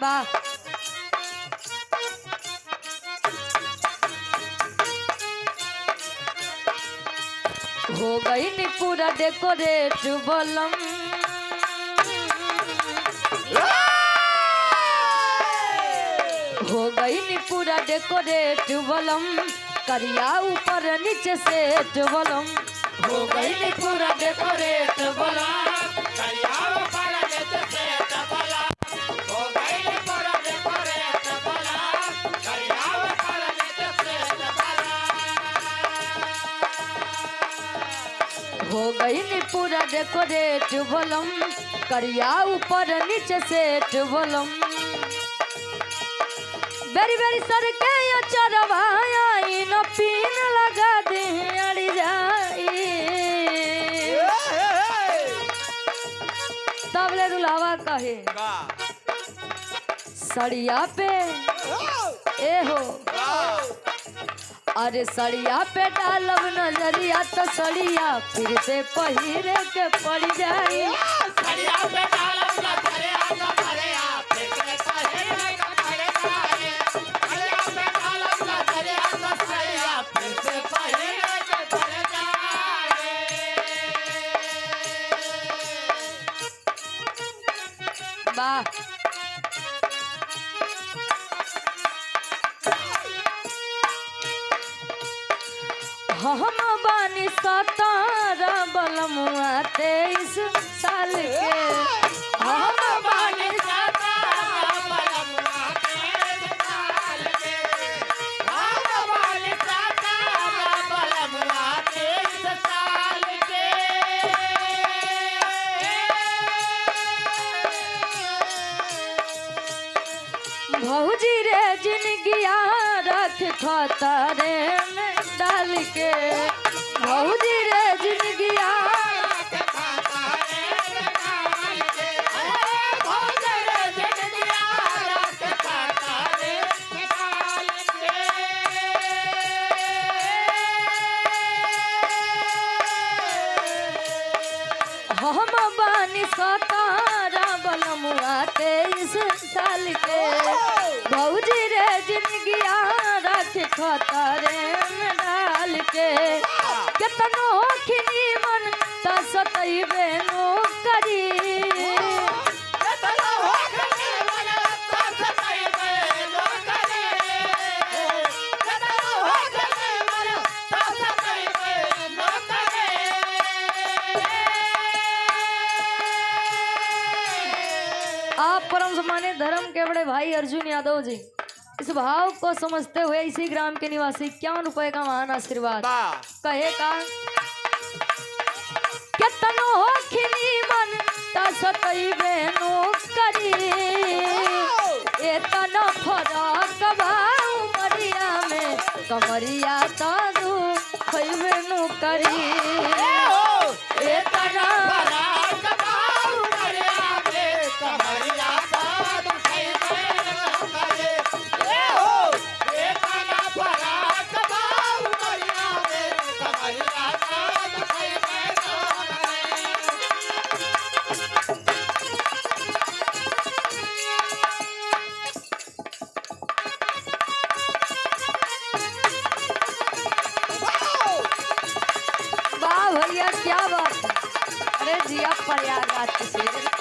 वाह हो गई नी पूरा डेकोरेट बलम हो गई नी पूरा डेकोरेट बलम करिया ऊपर नीचे सेट बलम हो गई नी पूरा डेकोरेट बलम करिया ऊपर नीचे सेट बलम हो गई नी पूरा डेकोरेट बलम करिया ऊपर नीचे सेट बलम हो गई नी पूरा डेकोरेट बलम करिया ऊपर नीचे सेट बलम बेरी बेरी सर के या चरवाया इन पीन लगा दे अड़ी जाई तबले दुलावा कहे सड़िया पे ए हो अरे सड़िया पे डालब नजरिया तो सड़िया फिर से पहिरे के पड़ जाई सड़िया पे डालब नजरिया तो सड़िया फिर से पहिरे के पड़ जाई सड़िया पे डालब नजरिया तो सड़िया फिर से पहिरे के पड़ जाई वाह हम बानी 17 बलमुआ 23 साल के हम बानी 17 बलमुआ 23 साल के हम बानी 17 बलमुआ 23 साल के भौजी रे जिंदगिया रख खतरे में डाल के भौजी रे जिंदगिया हम बानी 17 बलमुआ 23 साल के भौजी रे जिंदगिया रख खतरे में डाल के केतनो खिनी मन त सतैबे नो करी आप परम सम्मानित धर्म के बड़े भाई अर्जुन यादव जी इस भाव को समझते हुए इसी ग्राम के निवासी 51 रुपए का महान आशीर्वाद कहे का केतनो खिनी मन त सतैबे नो करी एतना फरक बा उमरिया में कमरिया त दू खइबे नो करी एतना फरक बा उमरिया में कमरिया त दू खइबे नो करी ए हो एतना फरक बा उमरिया में कमरिया त दू खइबे नो वाह भैया क्या बात है अरे जिया प्रयागराज से